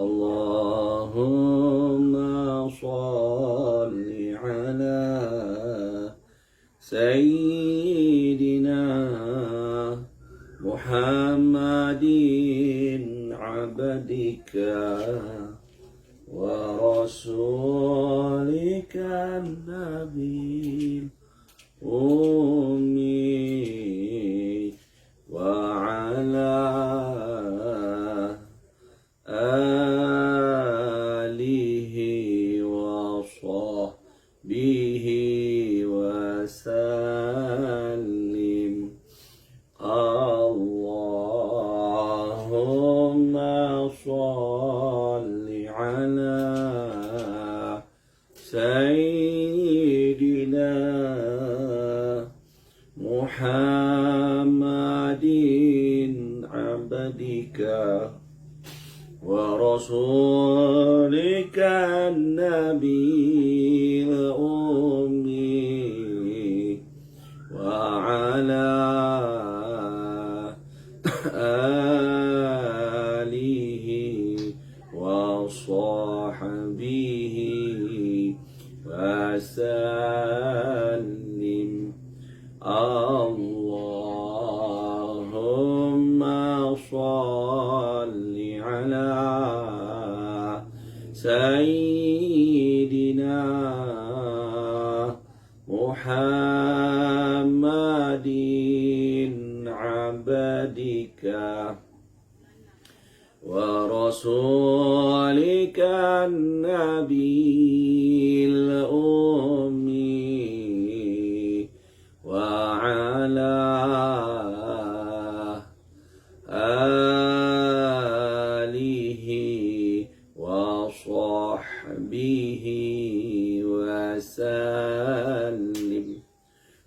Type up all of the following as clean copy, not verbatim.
Allahumma salli ala Sayyidina Muhammadin abdika wa rasulika nabi ummi wa ala alihi wa sahbihi wa sallim. Allahumma salli ala Sayyidina Muhammadin abdika wa rasulika nabiyil ummi wa ala alihi wa sahbihi wa sallim. Allahumma salli ala Sayyidina Muhammadin abdika wa rasulika nabiyil ummi wa ala alihi wa sahbihi wa sallim.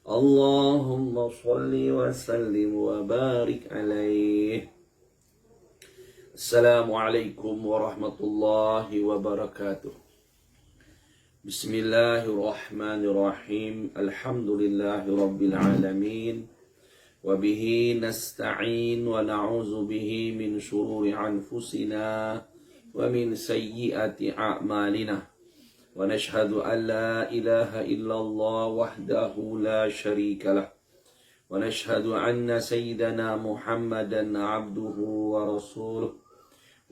Allahumma salli wa sallim wa barik alaih. Assalamualaikum warahmatullahi wabarakatuh. Bismillahirrahmanirrahim. Alhamdulillahi rabbil alamin. Wa bihi nasta'in wa na'udzu bihi min syururi anfusina wa min sayyiati a'malina. Wa nashhadu an la ilaha illallah wahdahu la syarika lah. Wa nashhadu anna sayyidana Muhammadan abduhu wa rasuluh.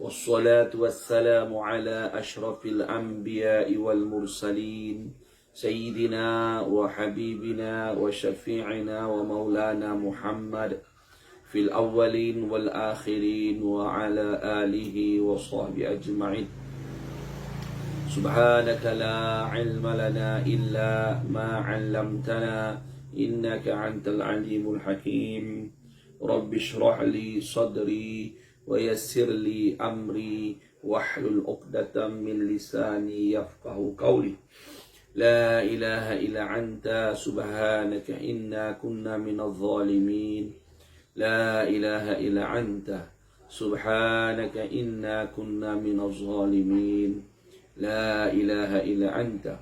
Wassalatu wassalamu ala ashrafil anbiya'i wal mursalin Sayyidina wa habibina wa syafi'ina wa maulana Muhammad fil awwalin wal akhirin wa ala alihi wa sahbihi ajma'in. Subhanaka la ilma lana illa ma 'allamtana innaka antal alimul hakim. Rabbi shrah li sadri wa yassir li amri wahlul 'uqdatam min lisani yafqahu qawli. La ilaha illa anta subhanaka inna kunna minadh dhalimin. La ilaha illa anta subhanaka inna kunna minadh dhalimin. La ilaha illa anta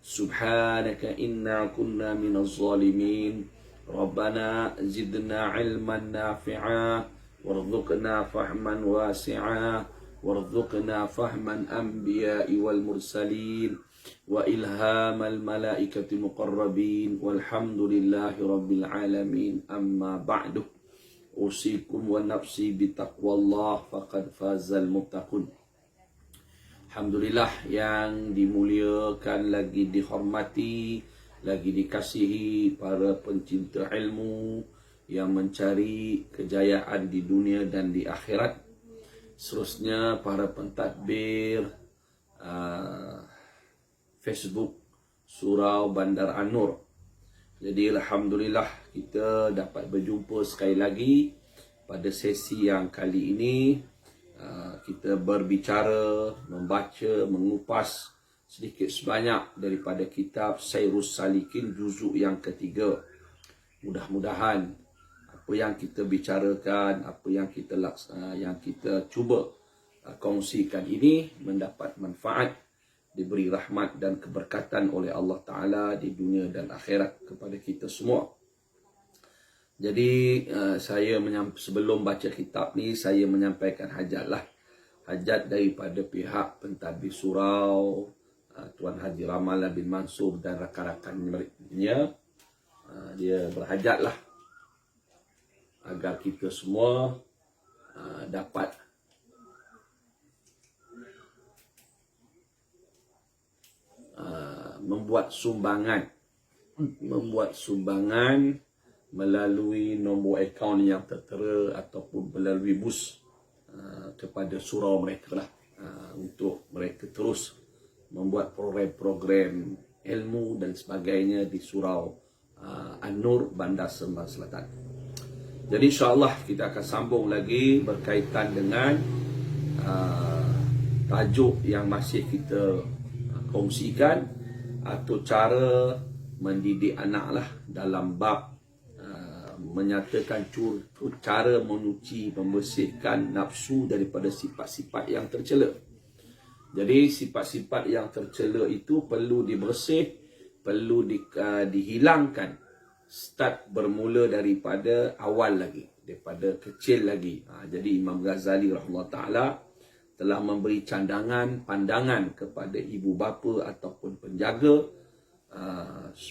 subhanaka inna kunna minadh dhalimin. Rabbana zidna ilman nafi'a warzuqna fahman wasi'a warzuqna fahman anbiya'i wal mursalin wa ilhamal malaikati muqarrabin walhamdulillahi rabbil alamin. Amma ba'du. Usikum wa nafsi bitaqwallah faqad fazal muttaqun. Alhamdulillah, yang dimuliakan, lagi dihormati, lagi dikasihi para pencinta ilmu yang mencari kejayaan di dunia dan di akhirat. Seterusnya para pentadbir Facebook Surau Bandar An-Nur. Jadi alhamdulillah kita dapat berjumpa sekali lagi pada sesi yang kali ini. Kita berbicara, membaca, mengupas sedikit sebanyak daripada kitab Sayrus Salikin juzuk yang ketiga. Mudah-mudahan apa yang kita bicarakan, apa yang kita cuba kongsikan ini mendapat manfaat, diberi rahmat dan keberkatan oleh Allah Ta'ala di dunia dan akhirat kepada kita semua. Jadi saya sebelum baca kitab ni, saya menyampaikan hajatlah. hajat daripada pihak pentadbir surau, Tuan Haji Ramalan bin Mansur dan rakan-rakannya. Dia berhajatlah agar kita semua dapat membuat sumbangan melalui nombor akaun yang tertera ataupun melalui bus kepada surau mereka lah, untuk mereka terus membuat program-program ilmu dan sebagainya di surau An-Nur, Bandar Sembang Selatan. Jadi insya-Allah kita akan sambung lagi berkaitan dengan tajuk yang masih kita kongsikan, atau cara mendidik anak lah dalam bab menyatakan cara menyuci, membersihkan nafsu daripada sifat-sifat yang tercela. Jadi sifat-sifat yang tercela itu perlu dibersih, perlu dihilangkan. Start bermula daripada awal lagi, daripada kecil lagi. Jadi Imam Ghazali rahimahullah ta'ala telah memberi pandangan kepada ibu bapa ataupun penjaga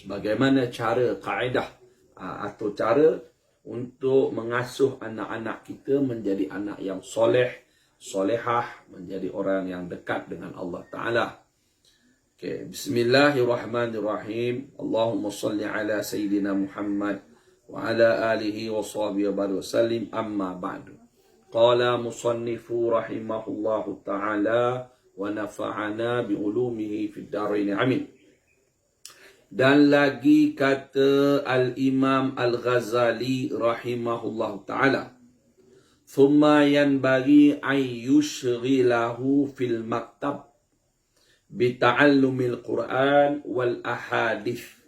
bagaimana cara kaedah atau cara untuk mengasuh anak-anak kita menjadi anak yang soleh, solehah, menjadi orang yang dekat dengan Allah Ta'ala. Okay. Bismillahirrahmanirrahim. Allahumma salli ala Sayyidina Muhammad wa ala alihi wa sahbihi wa sallim, amma ba'du. Qala musannifu rahimahullahu ta'ala wa nafa'ana bi'ulumihi fid darain amin. Dan lagi kata Al-Imam Al-Ghazali rahimahullahu ta'ala, thumma yanbaghi an yushghilahu fil maktab bita'allumil Qur'an wal ahadith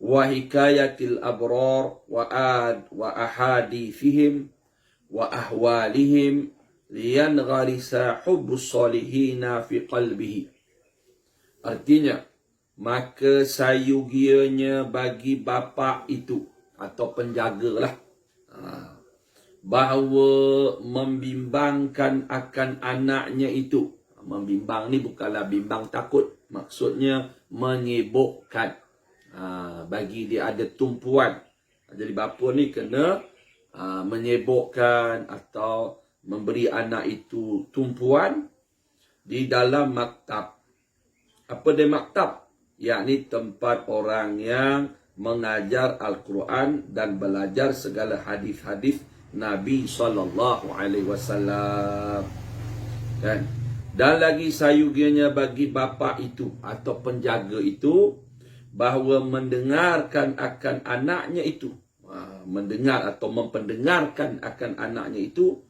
wa hikayatil abrar wa ahadithihim wa ahwalihim liyangharisa hubbus salihina fi qalbihi. Artinya, maka sayugianya bagi bapa itu atau penjagalah bahawa membimbangkan akan anaknya itu. Membimbang ni bukanlah bimbang takut, maksudnya menyibukkan, bagi dia ada tumpuan. Jadi bapa ni kena menyibukkan atau memberi anak itu tumpuan di dalam maktab. Apa dia maktab? Yakni tempat orang yang mengajar Al-Quran dan belajar segala hadis-hadis Nabi SAW. Kan? Dan lagi sayugianya bagi bapa itu atau penjaga itu bahawa mendengarkan akan anaknya itu, mendengar atau mempendengarkan akan anaknya itu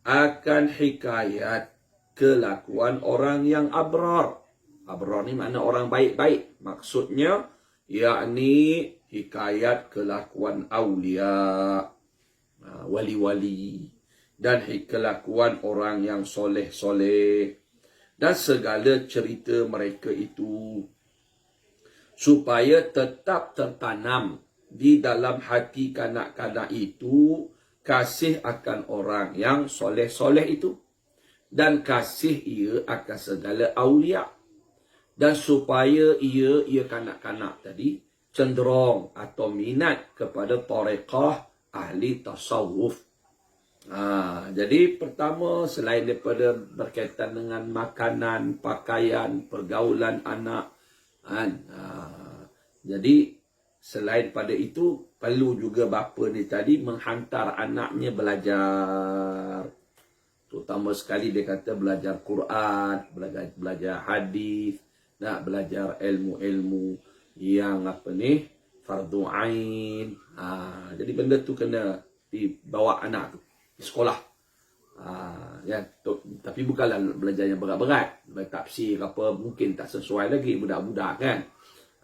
akan hikayat kelakuan orang yang abrar. Abrar ni makna orang baik-baik. Maksudnya yakni hikayat kelakuan awliya, wali-wali, dan kelakuan orang yang soleh-soleh, dan segala cerita mereka itu, supaya tetap tertanam di dalam hati kanak-kanak itu kasih akan orang yang soleh-soleh itu, dan kasih ia akan segala awliya, dan supaya ia kanak-kanak tadi cenderung atau minat kepada tariqah ahli tasawuf. Jadi pertama, selain daripada berkaitan dengan makanan, pakaian, pergaulan anak, jadi selain pada itu perlu juga bapa ni tadi menghantar anaknya belajar. Terutama sekali dia kata belajar Quran, belajar hadis, nak belajar ilmu-ilmu yang fardu ain. Jadi benda tu kena dibawa anak tu di sekolah. Tapi bukanlah belajar yang berat-berat, tafsir apa mungkin tak sesuai lagi budak-budak kan.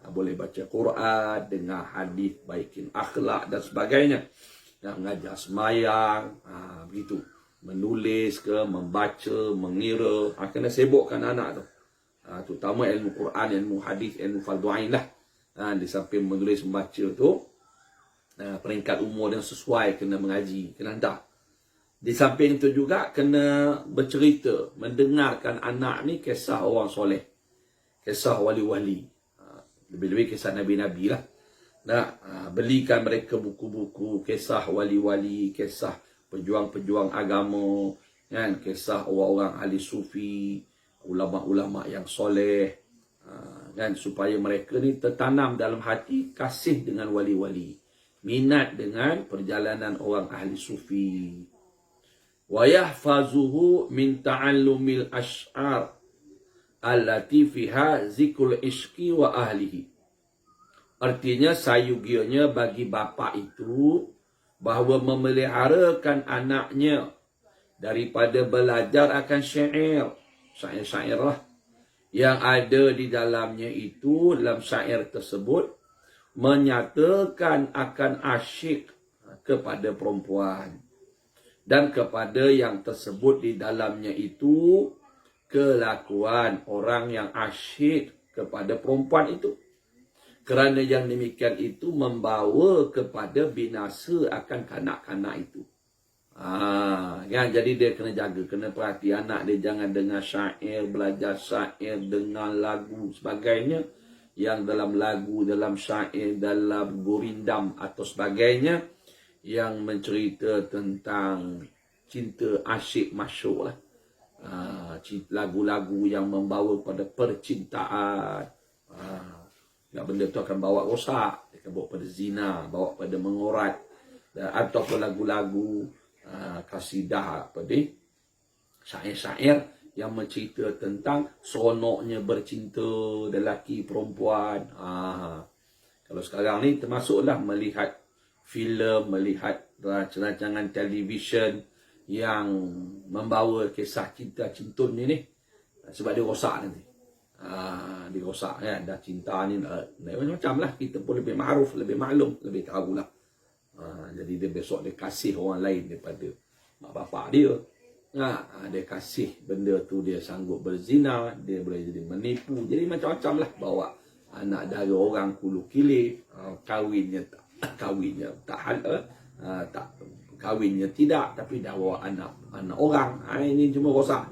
Boleh baca Quran, dengar hadis, baikin akhlak dan sebagainya. Mengajar semayang, begitu. Menulis ke, membaca, mengira, kena sibukkan anak tu. Terutama ilmu Quran, ilmu hadis, ilmu fardu ain lah. Di samping menulis, membaca tu, peringkat umur yang sesuai kena mengaji, kena hantar. Di samping itu juga kena bercerita, mendengarkan anak ni kisah orang soleh, kisah wali-wali, lebih-lebih kisah Nabi-Nabi lah. Belikan mereka buku-buku kisah wali-wali, kisah pejuang-pejuang agama, kan, kisah orang-orang ahli sufi, ulama-ulama yang soleh, kan, supaya mereka ni tertanam dalam hati kasih dengan wali-wali, minat dengan perjalanan orang ahli sufi. Wa yahfazuhu min ta'allumil ash'ar allati fiha zikrul ishqi wa ahlihi. Artinya sayugianya bagi bapa itu bahawa memeliharakan anaknya daripada belajar akan syair lah, yang ada di dalamnya itu, dalam syair tersebut menyatakan akan asyik kepada perempuan, dan kepada yang tersebut di dalamnya itu kelakuan orang yang asyik kepada perempuan itu. Kerana yang demikian itu membawa kepada binasa akan kanak-kanak itu. Kan? Jadi dia kena jaga, kena perhati anak dia, jangan dengar syair, belajar syair, dengar lagu sebagainya, yang dalam lagu, dalam syair, dalam gurindam atau sebagainya, yang mencerita tentang cinta asyik masyuk lah. Lagu-lagu yang membawa pada percintaan. Benda tu akan bawa rosak, akan bawa pada zina, bawa pada mengorat, ataupun lagu-lagu kasidah, syair-syair yang mencerita tentang seronoknya bercinta lelaki perempuan. Kalau sekarang ni termasuklah melihat filem, melihat rancangan televisyen yang membawa kisah cinta cintun ni, sebab dia rosak nanti. Dia rosak, kan? Dah cinta ni macam-macam lah. Kita pun lebih ma'ruf, lebih maklum, lebih tahu lah. Jadi dia besok dia kasih orang lain daripada mak bapak dia. Dia kasih benda tu, dia sanggup berzina, dia boleh jadi menipu, jadi macam-macam lah. Bawa anak dari orang kulu kilir, kahwinnya tak halal, tak kahwinnya tidak, tapi dah bawa anak orang. Ini cuma rosak.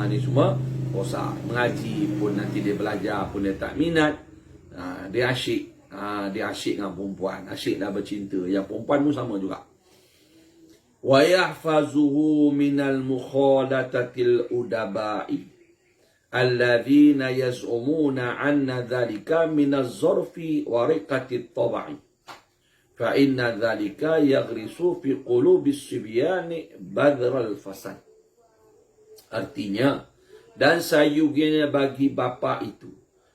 Ini semua rosak. Mengaji pun nanti dia belajar pun dia tak minat. Dia asyik. Dia asyik dengan perempuan, asyik dah bercinta. Yang perempuan pun sama juga. Wa yahfazuhu minal mukhadatatil udabai alladzina yaz'umuna anna dhalika minaz zarfi wa riqatit tabai. Fa inna dhalika yaghrisu fi qulubis sibyani badral fasad. Artinya, dan sayuginya bagi bapa itu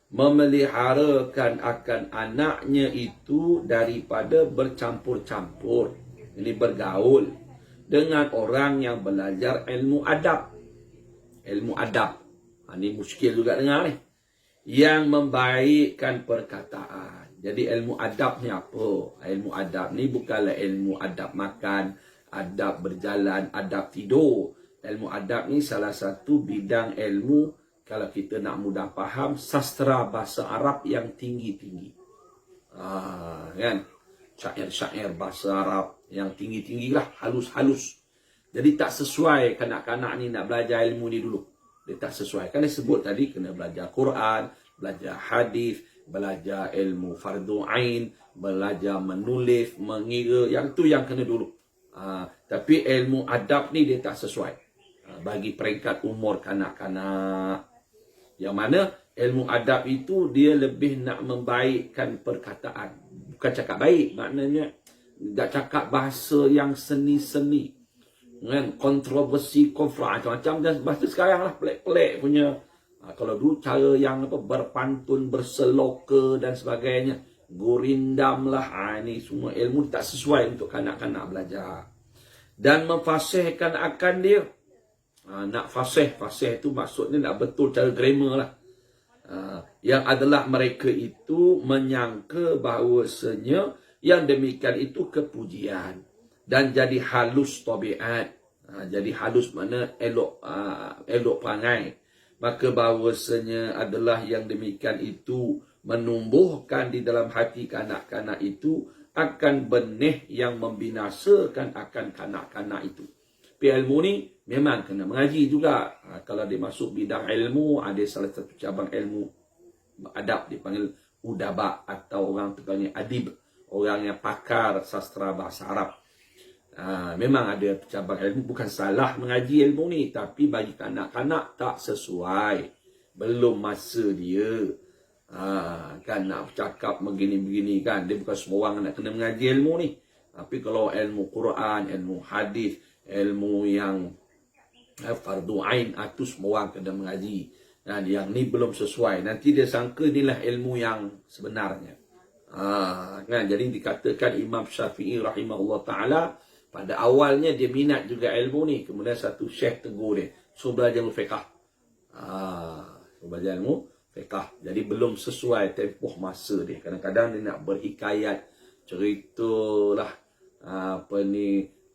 memeliharakan akan anaknya itu daripada bercampur-campur, ini bergaul dengan orang yang belajar ilmu adab. Ilmu adab, ini muskil juga dengar ni, yang membaikkan perkataan. Jadi ilmu adab ni apa? Ilmu adab ni bukanlah ilmu adab makan, adab berjalan, adab tidur. Ilmu adab ni salah satu bidang ilmu, kalau kita nak mudah faham, sastra bahasa Arab yang tinggi-tinggi. Kan? Syair-syair bahasa Arab yang tinggi-tinggi lah, halus-halus. Jadi tak sesuai kanak-kanak ni nak belajar ilmu ni dulu. Dia tak sesuai. Kan dia sebut tadi, kena belajar Quran, belajar hadis, belajar ilmu fardu ain, belajar menulis, mengira. Yang tu yang kena dulu. Tapi ilmu adab ni dia tak sesuai. Bagi peringkat umur kanak-kanak. Yang mana ilmu adab itu dia lebih nak membaikkan perkataan. Bukan cakap baik, maknanya tak cakap bahasa yang seni-seni. Dengan kontroversi, konflik, macam-macam. Dan bahasa sekarang lah, pelik-pelik punya. Kalau dulu cara yang berpantun, berseloka dan sebagainya. Gurindam lah. Ini semua ilmu tak sesuai untuk kanak-kanak belajar. Dan memfasihkan akan dia. Nak fasih itu maksudnya nak betul cara grammar lah. Yang adalah mereka itu menyangka bahawasanya yang demikian itu kepujian. Dan jadi halus tabiat. Jadi halus mana elok perangai. Maka bahawasanya adalah yang demikian itu menumbuhkan di dalam hati kanak-kanak itu akan benih yang membinasakan akan kanak-kanak itu. Tapi ilmu ni memang kena mengaji juga. Kalau dia masuk bidang ilmu, ada salah satu cabang ilmu adab dipanggil udaba, atau orang tu panggil adib, orang yang pakar sastra bahasa Arab. Memang ada cabang ilmu, bukan salah mengaji ilmu ni, tapi bagi kanak-kanak tak sesuai, belum masa dia. Kan nak cakap begini-begini kan, dia bukan semua orang nak kena mengaji ilmu ni. Tapi kalau ilmu Quran, ilmu hadis, ilmu yang fardu ain, itu semua orang kena mengaji. Dan yang ni belum sesuai, nanti dia sangka inilah ilmu yang sebenarnya. Kan, jadi dikatakan Imam Syafi'i rahimahullah ta'ala, pada awalnya dia minat juga ilmu ni. Kemudian satu syekh tegur dia, so belajar ilmu fiqah. So belajar ilmu fiqah. Jadi belum sesuai tempoh masa dia. Kadang-kadang dia nak berhikayat, ceritalah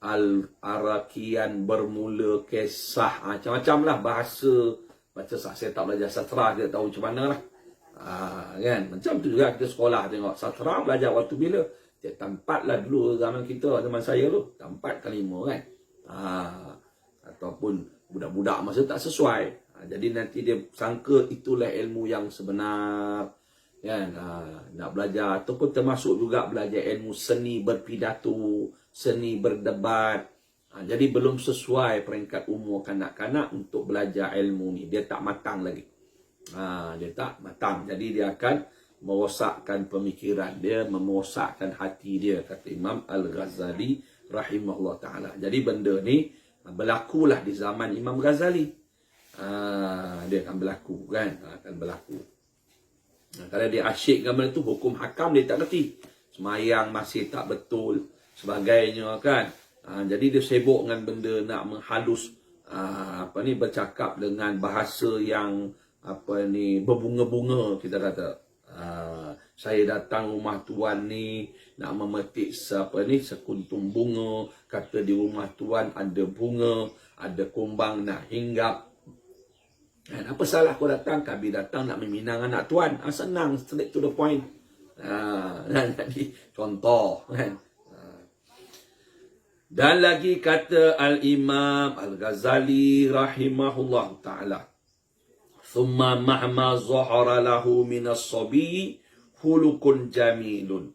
Al-Arakian bermula kisah. Macam-macam lah bahasa. Baca saya tak belajar sastra, dia tahu macam mana lah. Kan? Macam tu juga kita sekolah tengok. Sastra belajar waktu bila? Dia tempat lah dulu zaman kita, zaman saya tu. Tempat ke 5 kan. Ataupun budak-budak masa tak sesuai. Jadi nanti dia sangka itulah ilmu yang sebenar. Kan? Nak belajar. Ataupun termasuk juga belajar ilmu seni berpidato, seni berdebat. Jadi belum sesuai peringkat umur kanak-kanak untuk belajar ilmu ni. Dia tak matang lagi. Dia tak matang. Jadi dia akan merosakkan pemikiran dia, merosakkan hati dia, kata Imam Al-Ghazali rahimahullah ta'ala. Jadi benda ni berlakulah di zaman Imam Ghazali. Dia akan berlaku kan. Akan berlaku. Kalau dia asyik dengan benda tu, hukum hakam dia tak kerti. Semayang masih tak betul, sebagainya kan. Jadi dia sibuk dengan benda nak menghalus bercakap dengan bahasa yang berbunga-bunga, kita kata. Saya datang rumah tuan ni nak memetik sekuntum bunga, kata di rumah tuan ada bunga, ada kumbang nak hinggap. Apa salah kau datang? Kami datang nak meminang anak tuan. Senang, straight to the point. Jadi contoh kan. Dan lagi kata Al-Imam Al-Ghazali rahimahullah ta'ala, Thumma mahma zahara lahu minas sabi hulukun jamilun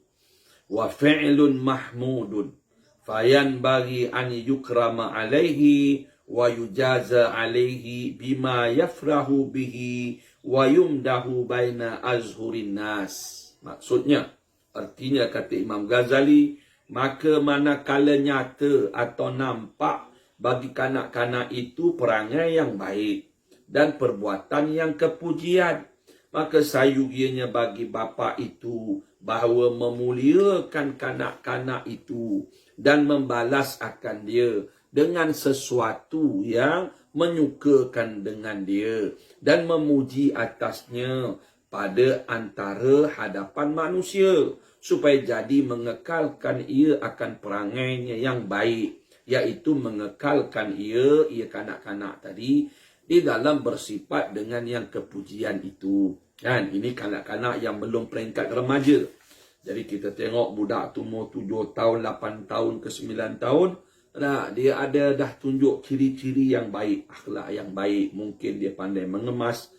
wa fi'lun mahmudun fayanbaghi an yukrama alaihi wa yujaza alaihi bima yafrahu bihi wa yumdahu baina azhurin nas. Maksudnya, artinya kata Imam Ghazali, maka manakala nyata atau nampak bagi kanak-kanak itu perangai yang baik dan perbuatan yang kepujian, maka sayugianya bagi bapa itu bahawa memuliakan kanak-kanak itu dan membalas akan dia dengan sesuatu yang menyukakan dengan dia dan memuji atasnya pada antara hadapan manusia, supaya jadi mengekalkan ia akan perangainya yang baik, iaitu mengekalkan ia kanak-kanak tadi di dalam bersifat dengan yang kepujian itu. Kan, ini kanak-kanak yang belum peringkat remaja. Jadi kita tengok budak tu umur 7 tahun, 8 tahun ke 9 tahun, dia ada dah tunjuk ciri-ciri yang baik, akhlak yang baik. Mungkin dia pandai mengemas,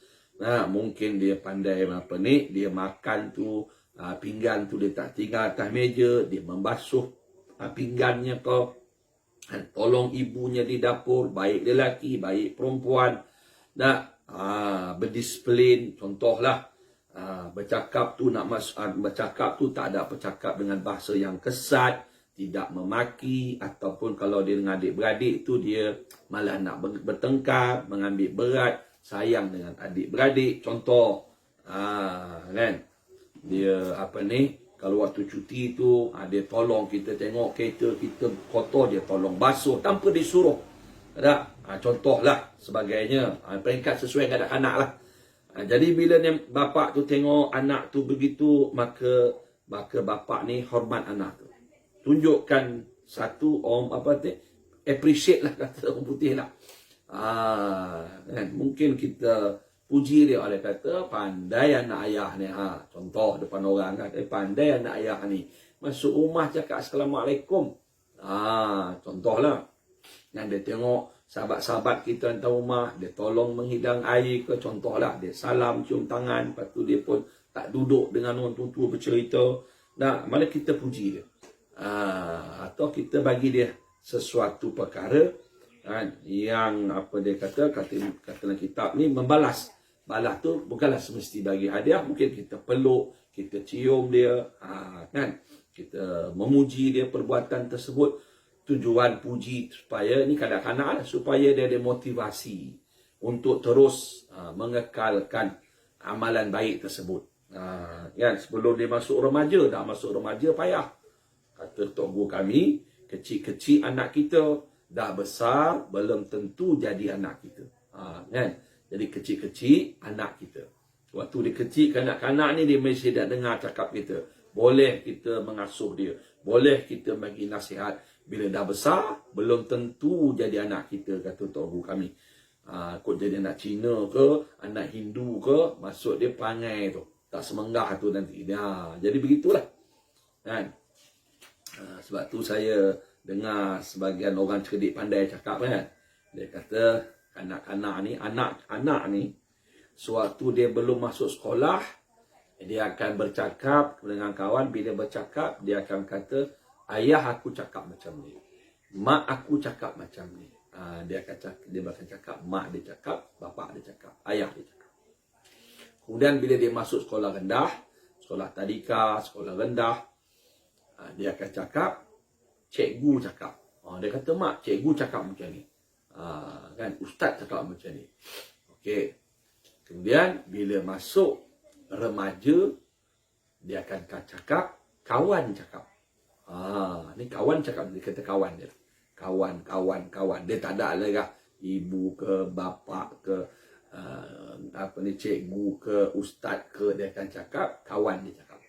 mungkin dia pandai dia makan tu, pinggan tu dia tak tinggal atas meja, dia membasuh pinggannya kau, tolong ibunya di dapur, baik lelaki, baik perempuan. Berdisiplin, contohlah, bercakap tu bercakap tu tak ada bercakap dengan bahasa yang kesat, tidak memaki, ataupun kalau dia dengan adik-beradik tu dia malah nak bertengkar, mengambil berat, sayang dengan adik-beradik. Contoh, kan? Dia kalau waktu cuti tu dia tolong kita tengok kereta kita kotor, dia tolong basuh tanpa disuruh. Contohlah sebagainya. Peringkat sesuai kanak-kanak lah. Jadi bila bapak tu tengok anak tu begitu, maka bapak ni hormat anak tu. Tunjukkan satu appreciate lah, kata orang putih lah. Kan? Mungkin kita puji dia, kata pandai anak ayah ni. Contoh depan orang kata pandai anak ayah ni. masuk rumah cakap Assalamualaikum. Contohlah. Yang dia tengok sahabat-sahabat kita hantar rumah, dia tolong menghidang air ke, contohlah. Dia salam, cium tangan, lepas tu dia pun tak duduk dengan orang tua-tua bercerita. Nah, mana kita puji dia. Atau kita bagi dia sesuatu perkara yang apa dia kata dalam kitab ni membalas. Balas tu bukanlah semesti bagi hadiah, mungkin kita peluk, kita cium dia, kan? Kita memuji dia perbuatan tersebut. Tujuan puji supaya ni kanak-kanak supaya dia ada motivasi untuk terus mengekalkan amalan baik tersebut. Kan sebelum dia masuk remaja, dah masuk remaja payah. Kata tok guru kami, kecil-kecil anak kita, dah besar belum tentu jadi anak kita. Kan? Jadi kecil-kecil anak kita. Waktu dia kecil, kanak-kanak ni dia mesti dah dengar cakap kita. Boleh kita mengasuh dia, boleh kita bagi nasihat. Bila dah besar, belum tentu jadi anak kita, kata tok guru kami. Kok jadi anak Cina ke, anak Hindu ke, maksud dia perangai tu. Tak semenggah tu nanti. Jadi begitulah. Kan? Sebab tu saya dengar sebagian orang cerdik pandai cakap kan. Dia kata, kanak-kanak ni, anak-anak ni, sewaktu dia belum masuk sekolah, dia akan bercakap dengan kawan. Bila bercakap, dia akan kata, ayah aku cakap macam ni, mak aku cakap macam ni. Dia akan cakap, mak dia cakap, bapa dia cakap, ayah dia cakap. Kemudian bila dia masuk sekolah rendah, sekolah tadika, sekolah rendah, dia akan cakap, cikgu cakap. Dia kata, mak, cikgu cakap macam ni. Kan, ustaz cakap macam ni. Okey. Kemudian bila masuk remaja, dia akan cakap, kawan cakap. Ni kawan cakap, dia kata kawan dia. Kawan. Dia tak ada lagi ibu ke, bapa ke, cikgu ke, ustaz ke, dia akan cakap, kawan dia cakap.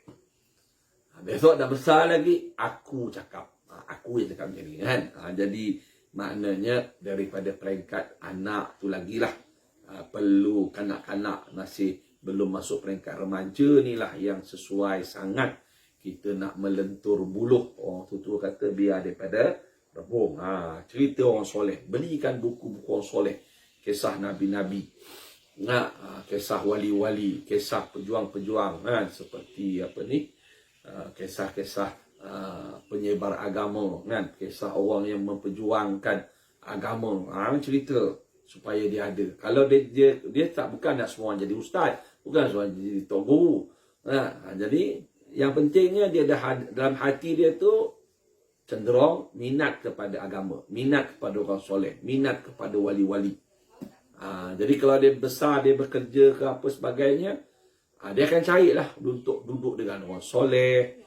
Besok dah besar lagi, aku cakap. Aku yang cakap macam ni kan. Jadi maknanya daripada peringkat anak tu lagi lah. Perlu kanak-kanak masih belum masuk peringkat remaja ni lah yang sesuai sangat. Kita nak melentur buluh. Orang tu kata biar daripada rebung. Cerita orang soleh. Belikan buku-buku orang soleh. Kisah Nabi-Nabi. Kisah wali-wali. Kisah pejuang-pejuang. Seperti apa ni. Kisah-kisah penyebar agama. Kisah orang yang memperjuangkan agama. Cerita supaya dia ada. Kalau dia tak, bukan nak semua orang jadi ustaz. Bukan semua orang jadi tok guru. Jadi yang pentingnya dia dalam hati dia tu cenderung minat kepada agama, minat kepada orang soleh, minat kepada wali-wali. Jadi kalau dia besar, dia bekerja ke apa sebagainya, dia akan carilah untuk duduk dengan orang soleh.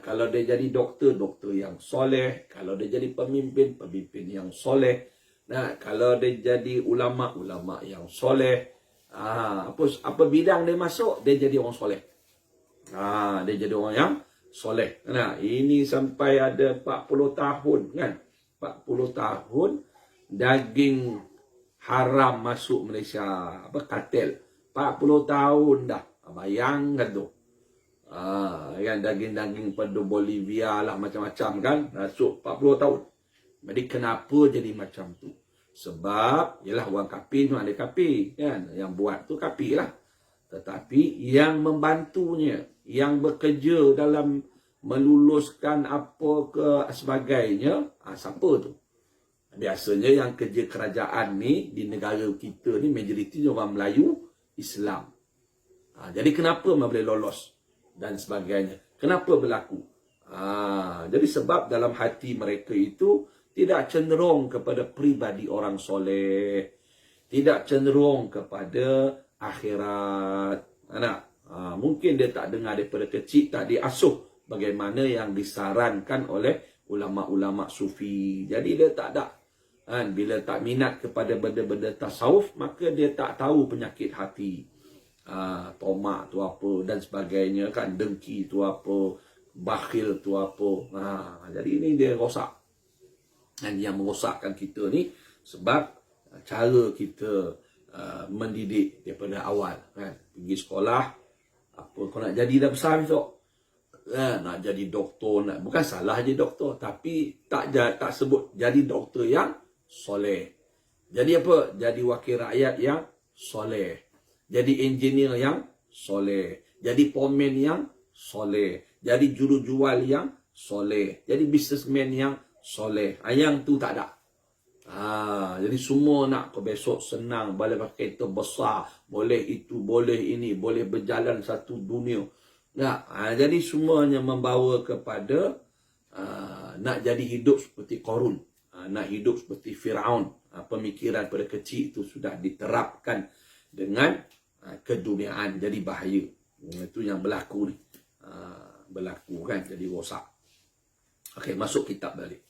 Kalau dia jadi doktor yang soleh. Kalau dia jadi pemimpin yang soleh. Kalau dia jadi ulama yang soleh. Apa bidang dia masuk, dia jadi orang soleh. Dia jadi orang yang soleh. Ini sampai ada 40 tahun kan. 40 tahun daging haram masuk Malaysia. Kartel. 40 tahun dah. Bayangkan tu. Yang daging-daging pada Bolivia lah macam-macam kan. Masuk 40 tahun. Jadi kenapa jadi macam tu? Sebab yalah orang kapi tu ada kapi kan. Yang buat tu kapi lah. Tetapi yang membantunya, yang bekerja dalam meluluskan apa ke sebagainya, siapa tu? Biasanya yang kerja kerajaan ni di negara kita ni majoritinya orang Melayu Islam. Jadi kenapa boleh lolos dan sebagainya? Kenapa berlaku? Jadi sebab dalam hati mereka itu tidak cenderung kepada pribadi orang soleh, tidak cenderung kepada akhirat. Mungkin dia tak dengar daripada kecil, tak diasuh bagaimana yang disarankan oleh ulama-ulama sufi. Jadi dia tak ada. Bila tak minat kepada benda-benda tasawuf, maka dia tak tahu penyakit hati. Tomak tu apa dan sebagainya kan. Dengki tu apa, bakhil tu apa. Jadi ini dia rosak. Dan yang merosakkan kita ni sebab cara kita mendidik daripada awal kan. Pergi sekolah, apa kau nak jadi dah besar besok. nak jadi doktor, bukan salah jadi doktor, tapi tak sebut jadi doktor yang soleh. Jadi apa? Jadi wakil rakyat yang soleh. Jadi engineer yang soleh. Jadi pomen yang soleh. Jadi jurujual yang soleh. Jadi businessman yang soleh. Yang tu tak ada. Jadi semua nak ke besok senang, boleh pakai kereta besar, boleh itu, boleh ini, boleh berjalan satu dunia. Nah, jadi semuanya membawa kepada nak jadi hidup seperti Qarun, nak hidup seperti Firaun. Pemikiran pada kecil itu sudah diterapkan dengan keduniaan, jadi bahaya. Itu yang berlaku ni. Berlaku kan, jadi rosak. Okey, masuk kitab balik.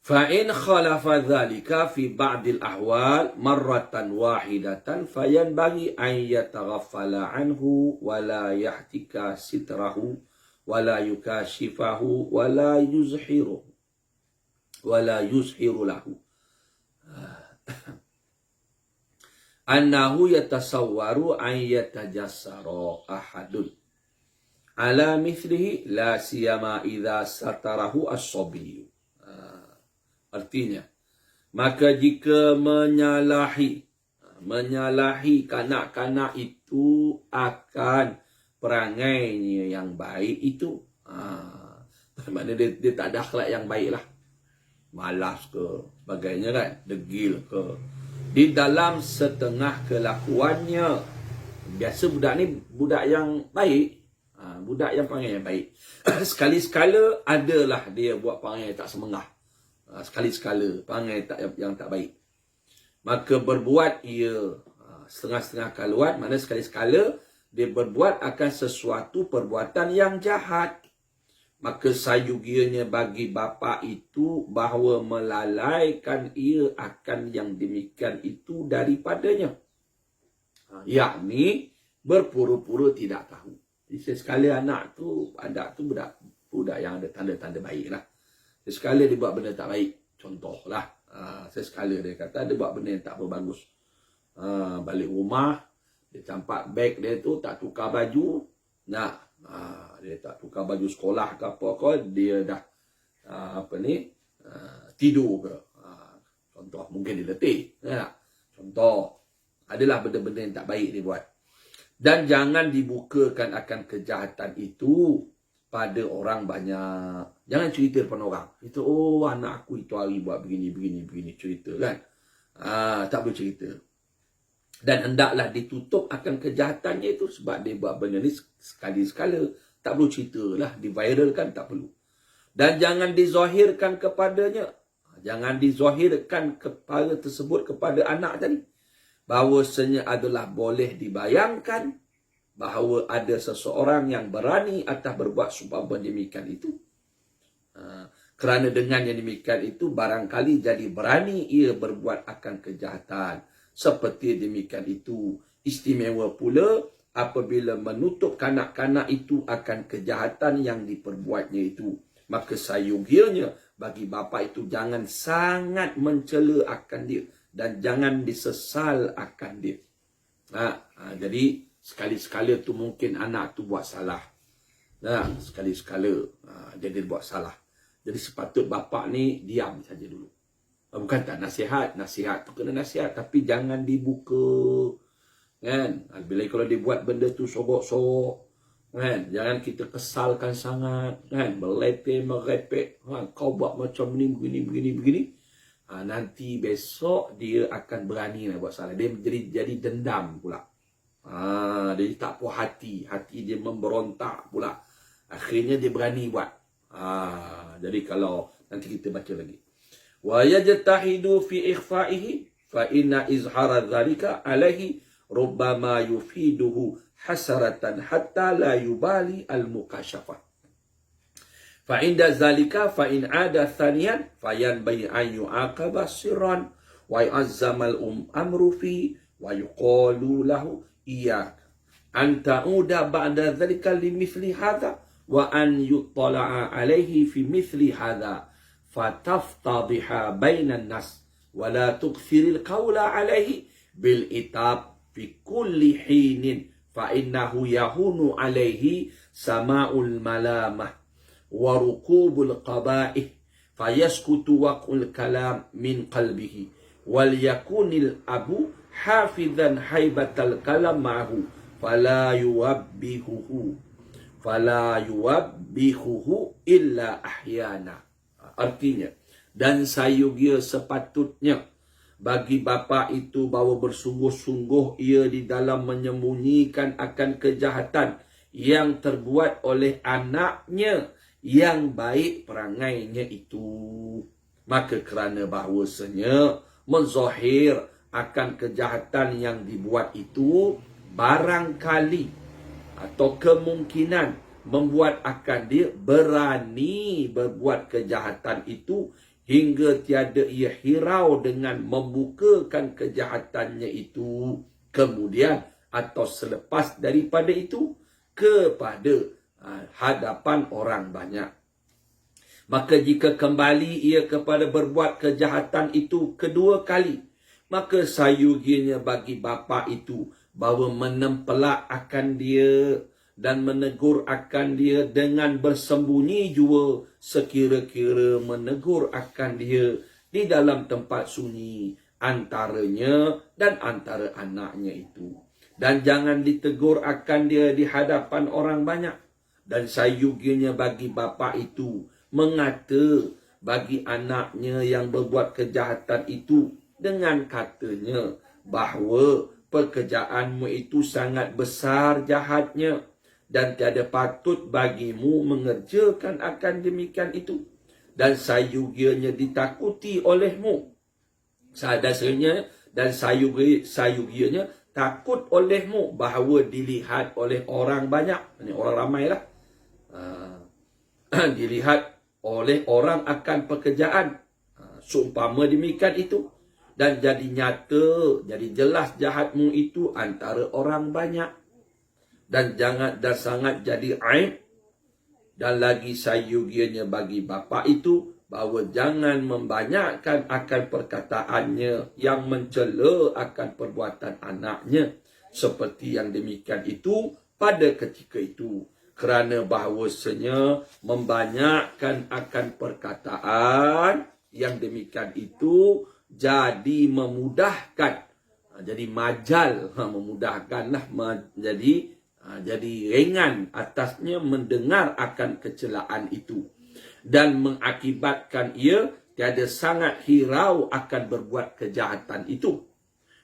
فَإِنْ خَلَفَ ذَلِكَ فِي بَعْضِ الْأَحْوَالِ مَرَّةً وَاحِدَةً فَيَنْبَغِي أَنْ يَتَغَفَّلَ عَنْهُ وَلَا يَحْتِكَ سِتْرَهُ وَلَا يُكَاشِفَهُ وَلَا يُزْحِرُ لَهُ أَنَّهُ يَتَصَوَّرُ أَنْ يَتَجَسَّرَ أَحَدٌ عَلَى مِثْلِهِ لَا سِيَمَا إِذَا سَتَرَهُ الصَّبِيُّ. Artinya, maka jika menyalahi kanak-kanak itu akan perangainya yang baik itu, maknanya dia tak ada akhlak yang baik lah. Malas ke, sebagainya kan, degil ke. Di dalam setengah kelakuannya, biasa budak ni budak yang baik, budak yang perangai yang baik. Sekali-sekala adalah dia buat perangai tak semengah. Sekali-sekala perangai yang tak baik. Maka berbuat ia setengah-setengah kaluan, mana sekali-sekala dia berbuat akan sesuatu perbuatan yang jahat. Maka sayugianya bagi bapa itu bahawa melalaikan ia akan yang demikian itu daripadanya. Yakni berpura-pura tidak tahu. Jadi sekali anak tu, anak tu budak yang ada tanda-tanda baik lah. Sesekali dia buat benda tak baik. Contohlah, sesekali dia kata dia buat benda yang tak berbagus. Balik rumah, dia campak beg dia tu, tak tukar baju. Dia tak tukar baju sekolah ke apa ke, dia dah tidur ke. Contoh, mungkin dia letih. Contoh, adalah benda-benda yang tak baik dia buat. Dan jangan dibukakan akan kejahatan itu pada orang banyak. Jangan cerita depan orang. Itu, anak aku itu hari buat begini, cerita kan. Tak boleh cerita. Dan hendaklah ditutup akan kejahatannya itu sebab dia buat benda ni sekali-sekala. Tak perlu cerita lah, diviralkan tak perlu. Dan jangan dizahirkan kepadanya. Jangan dizahirkan kepada tersebut kepada anak tadi. Bahawasanya adalah boleh dibayangkan bahawa ada seseorang yang berani atas berbuat seumpama demikian itu. Kerana dengan yang demikian itu barangkali jadi berani ia berbuat akan kejahatan. Seperti demikian itu istimewa pula apabila menutup kanak-kanak itu akan kejahatan yang diperbuatnya itu. Maka sayugianya bagi bapa itu jangan sangat mencela akan dia dan jangan disesal akan dia. Jadi sekali-sekala tu mungkin anak tu buat salah. Sekali-sekala jadi buat salah. Jadi sepatut bapa ni diam saja dulu. Bukan tak nasihat. Nasihat tu kena nasihat. Tapi jangan dibuka. Kan? Bila kalau dia buat benda tu sorok-sorok. Kan? Jangan kita kesalkan sangat. Kan? Melepeh, merepek. Kau buat macam ni, begini. Nanti besok dia akan berani nak buat salah. Dia jadi dendam pula. Dia tak puas hati. Hati dia memberontak pula. Akhirnya dia berani buat. Jadi kalau nanti kita baca lagi. Wa yajtahidu fi ikhfa'ihi fa inna izhara dhalika alaihi rubbama yufiduhu hasaratan hatta la yubali al-mukashafah. Fa inda dhalika fa in ada thaniyan fayanbaghi an yu'aqaba sirran wa yu'azzama al-amru fi wa yuqalu lahu iyyak an ta'uda ba'da dhalika limithli hadha wa an yuttala'a alaihi fi mithli hadha fataftadhiha bainan nas wa la tukthiril qawla alaihi bil itab fi kulli hinin fa innahu yahunu alaihi sama'ul malamah wa rukubul qaba'ih fayaskutu waqul kalam min qalbihi wal yakunil abu hafizan haibatal kalam ma'hu fala yuwabbihuhu illa ahyana. Artinya, dan sayugia sepatutnya bagi bapa itu bahawa bersungguh-sungguh ia di dalam menyembunyikan akan kejahatan yang terbuat oleh anaknya yang baik perangainya itu. Maka kerana bahawasanya menzahir akan kejahatan yang dibuat itu barangkali atau kemungkinan membuat akan dia berani berbuat kejahatan itu hingga tiada ia hirau dengan membukakan kejahatannya itu kemudian atau selepas daripada itu kepada hadapan orang banyak. Maka jika kembali ia kepada berbuat kejahatan itu kedua kali, maka sayugianya bagi bapa itu bahawa menempelak akan dia dan menegur akan dia dengan bersembunyi jua sekira-kira menegur akan dia di dalam tempat sunyi antaranya dan antara anaknya itu. Dan jangan ditegur akan dia di hadapan orang banyak. Dan sayugianya bagi bapa itu mengata bagi anaknya yang berbuat kejahatan itu dengan katanya bahawa pekerjaanmu itu sangat besar jahatnya dan tiada patut bagimu mengerjakan akan demikian itu. Dan sayugianya ditakuti olehmu. Sadasanya dan sayugianya takut olehmu bahawa dilihat oleh orang banyak. Ini orang ramailah. Dilihat oleh orang akan pekerjaan. Seumpama demikian itu. Dan jadi nyata, jadi jelas jahatmu itu antara orang banyak. Dan sangat jadi aib. Dan lagi sayugianya bagi bapa itu bahawa jangan membanyakkan akan perkataannya yang mencela akan perbuatan anaknya seperti yang demikian itu pada ketika itu, kerana bahawasanya membanyakkan akan perkataan yang demikian itu jadi memudahkan, jadi majal, memudahkanlah, jadi ringan atasnya mendengar akan kecelaan itu dan mengakibatkan ia tiada sangat hirau akan berbuat kejahatan itu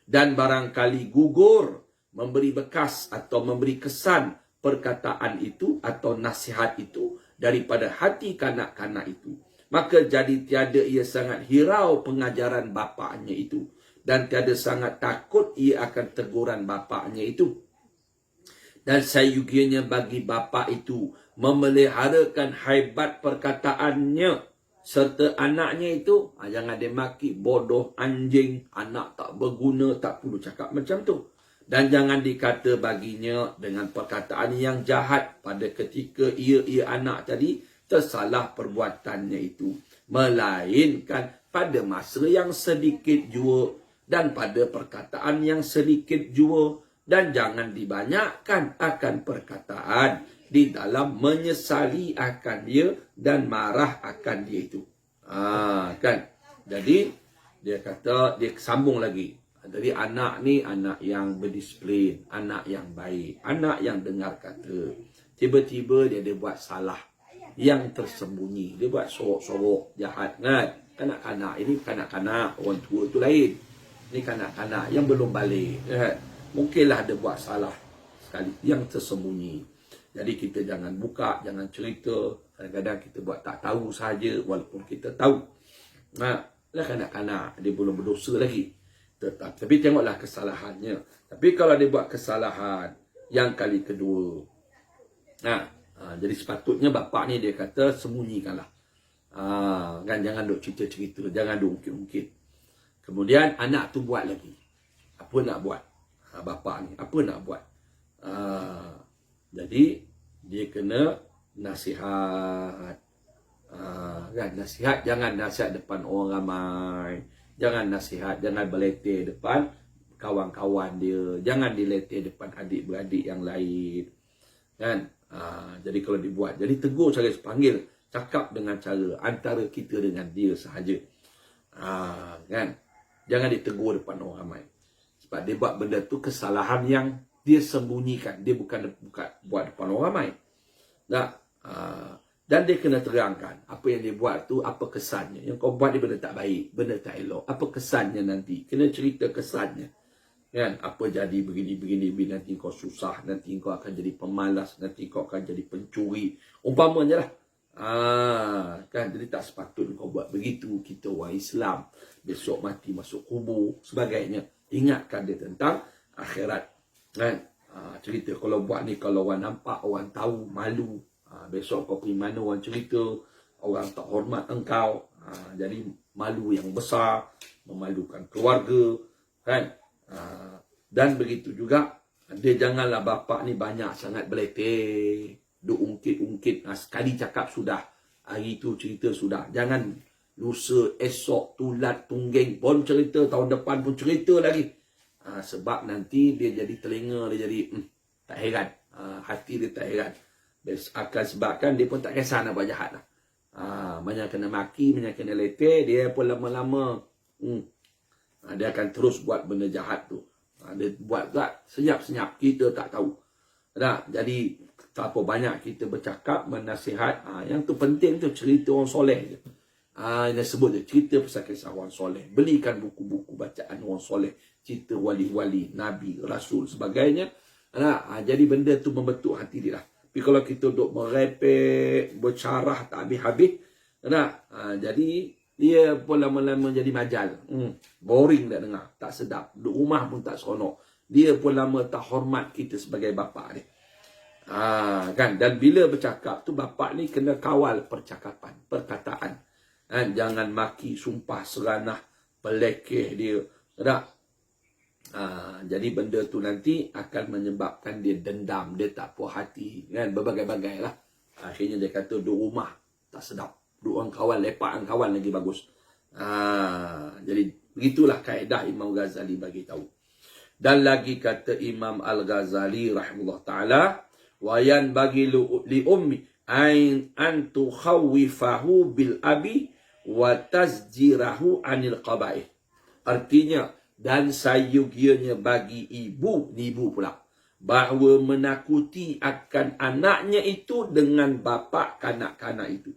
dan barangkali gugur memberi bekas atau memberi kesan perkataan itu atau nasihat itu daripada hati kanak-kanak itu. Maka jadi tiada ia sangat hirau pengajaran bapaknya itu dan tiada sangat takut ia akan teguran bapaknya itu. Dan sayugianya bagi bapa itu memeliharakan haibat perkataannya serta anaknya itu. Jangan dia maki bodoh, anjing, anak tak berguna, tak perlu cakap macam tu. Dan jangan dikata baginya dengan perkataan yang jahat pada ketika ia anak tadi tersalah perbuatannya itu. Melainkan pada masa yang sedikit jua dan pada perkataan yang sedikit jua. Dan jangan dibanyakkan akan perkataan di dalam menyesali akan dia dan marah akan dia itu. Kan? Jadi dia kata, dia sambung lagi. Jadi anak ni anak yang berdisiplin, anak yang baik, anak yang dengar kata. Tiba-tiba dia buat salah yang tersembunyi. Dia buat sorok-sorok jahat kan. Kanak-kanak ini kanak-kanak, orang tua tu lain. Ini kanak-kanak yang belum balik kan. Mungkinlah dia buat salah sekali yang tersembunyi. Jadi kita jangan buka, jangan cerita. Kadang-kadang kita buat tak tahu saja walaupun kita tahu. Lah kanak-kanak dia belum berdosa lagi. Tapi tengoklah kesalahannya. Tapi kalau dia buat kesalahan yang kali kedua. Jadi sepatutnya bapa ni dia kata sembunyikanlah. Kan jangan duk cerita-cerita, jangan duk ungkit-ungkit. Kemudian anak tu buat lagi. Apa nak buat? Bapa ni apa nak buat? Jadi dia kena nasihat. Kan nasihat, jangan nasihat depan orang ramai. Jangan nasihat, jangan beletir depan kawan-kawan dia. Jangan diletih depan adik-beradik yang lain. Kan? Jadi kalau dibuat, jadi tegur cara panggil, cakap dengan cara antara kita dengan dia sahaja. Kan? Jangan ditegur depan orang ramai. Sebab dia buat benda tu kesalahan yang dia sembunyikan. Dia bukan buat depan orang ramai. Tak? Dan dia kena terangkan apa yang dia buat tu, apa kesannya. Yang kau buat ni benda tak baik, benda tak elok. Apa kesannya nanti? Kena cerita kesannya. Kan? Apa jadi begini, nanti kau susah, nanti kau akan jadi pemalas, nanti kau akan jadi pencuri. Umpamanya lah. Kan? Jadi tak sepatutnya kau buat begitu. Kita orang Islam. Besok mati masuk kubur, sebagainya. Ingatkan dia tentang akhirat. Kan? Cerita kalau buat ni, kalau orang nampak, orang tahu, malu. Besok kau pergi mana, orang cerita, orang tak hormat engkau. Jadi malu yang besar, memalukan keluarga. Kan? Dan begitu juga, dia janganlah bapak ni banyak sangat beletih. Duk ungkit-ungkit. Sekali cakap sudah. Hari tu cerita sudah. Jangan lusa, esok, tulat, tunggeng pun cerita. Tahun depan pun cerita lagi. Sebab nanti dia jadi telinga, dia jadi tak heran. Hati dia tak heran. Akan sebabkan dia pun tak kisah nak buat jahat lah. Banyak kena maki, banyak kena letih. Dia pun lama-lama dia akan terus buat benda jahat tu. Dia buat tak senyap-senyap, kita tak tahu. Tak? Jadi tak apa banyak kita bercakap, bernasihat. Yang tu penting tu cerita orang soleh je. Yang sebut je, cerita pasal kisah orang soleh. Belikan buku-buku bacaan orang soleh. Cerita wali-wali, nabi, rasul, sebagainya. Jadi benda tu membentuk hati dia lah. Tapi kalau kita duduk merepek, bercarah tak habis-habis. Jadi dia pun lama-lama jadi majal. Boring dah dengar. Tak sedap. Duduk rumah pun tak seronok. Dia pun lama tak hormat kita sebagai bapak dia. Kan? Dan bila bercakap tu, bapak ni kena kawal percakapan, perkataan. Kan? Jangan maki, sumpah seranah, pelekeh dia. Tak? Jadi benda tu nanti akan menyebabkan dia dendam, dia tak puas hati. Kan? Berbagai-bagai lah. Akhirnya dia kata, duduk rumah tak sedap. Duduk orang kawan, lepak orang kawan lagi bagus. Jadi begitulah kaedah Imam Ghazali bagi tahu. Dan lagi kata Imam Al-Ghazali rahimahullah ta'ala, wayan bagi li ummi an tukhawifahu bil abi wa tazjirahu anil qabaih. Artinya, dan sayugianya bagi ibu pula, bahawa menakuti akan anaknya itu dengan bapa kanak-kanak itu.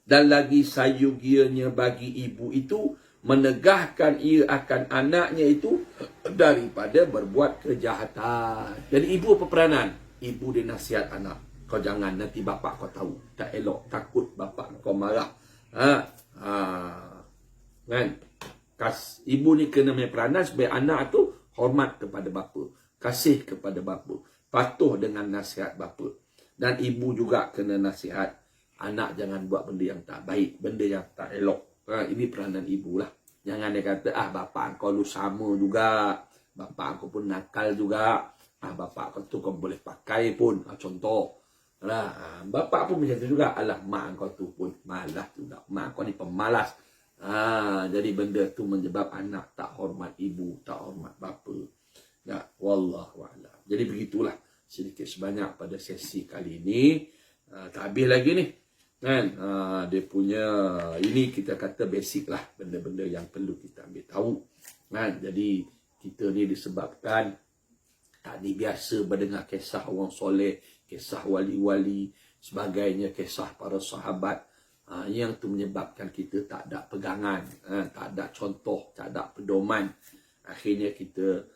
Dan lagi sayugianya bagi ibu itu menegahkan ia akan anaknya itu daripada berbuat kejahatan. Jadi ibu apa peranan? Ibu dia nasihat anak. Kau jangan, nanti bapa kau tahu. Tak elok, takut bapa kau marah. Kan? Ibu ni kena punya peranan supaya anak tu hormat kepada bapa, kasih kepada bapa, patuh dengan nasihat bapa. Dan ibu juga kena nasihat anak jangan buat benda yang tak baik, benda yang tak elok. Ini peranan ibu lah. Jangan dia kata, bapa kau lu sama juga, bapa kau pun nakal juga, bapa kau tu kau boleh pakai pun, contoh. Bapa pun macam tu juga, mak kau tu pun malas juga, mak kau ni pemalas. Jadi benda tu menyebab anak tak hormat ibu, tak hormat bapa. Wallahu a'lam. Jadi begitulah sedikit sebanyak pada sesi kali ini. Tak habis lagi ni. Kan? Dia punya, ini kita kata basic lah. Benda-benda yang perlu kita ambil tahu. Kan? Jadi kita ni disebabkan tadi biasa mendengar kisah orang soleh, kisah wali-wali, sebagainya, kisah para sahabat. Yang tu menyebabkan kita tak ada pegangan, tak ada contoh, tak ada pedoman. Akhirnya kita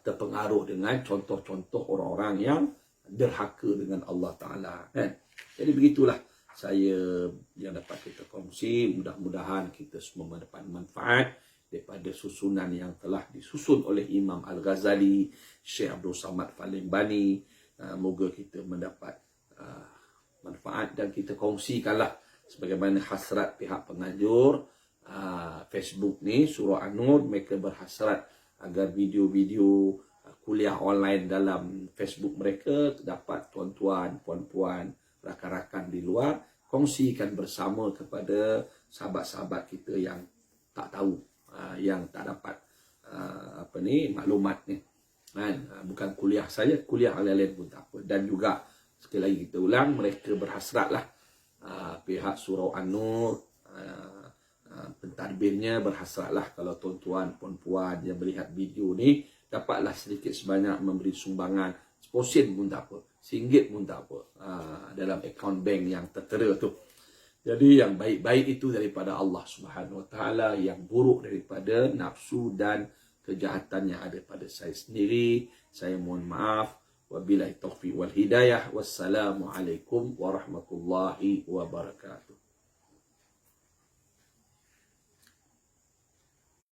terpengaruh dengan contoh-contoh orang-orang yang derhaka dengan Allah Ta'ala. Kan? Jadi begitulah saya yang dapat kita kongsi. Mudah-mudahan kita semua mendapat manfaat daripada susunan yang telah disusun oleh Imam Al-Ghazali, Syekh Abdul Samad Palembani. Moga kita mendapat manfaat dan kita kongsikanlah sebagaimana hasrat pihak penganjur Facebook ni, Surah An-Nur, mereka berhasrat agar video-video kuliah online dalam Facebook mereka dapat tuan-tuan, puan-puan, rakan-rakan di luar kongsikan bersama kepada sahabat-sahabat kita yang tak tahu, yang tak dapat maklumat ni. Kan? Bukan kuliah saja, kuliah lain pun tak apa. Dan juga sekali lagi kita ulang, mereka berhasratlah pihak Surau An-Nur, pentadbirnya berhasratlah kalau tuan-tuan, puan-puan yang melihat video ni dapatlah sedikit sebanyak memberi sumbangan, sen pun tak apa, RM1 pun tak apa, dalam akaun bank yang tertera tu. Jadi yang baik-baik itu daripada Allah Subhanahu Wa Taala, yang buruk daripada nafsu dan kejahatan yang ada pada saya sendiri. Saya mohon maaf. Wabillahi taufiq wal hidayah. Wassalamualaikum warahmatullahi wabarakatuh.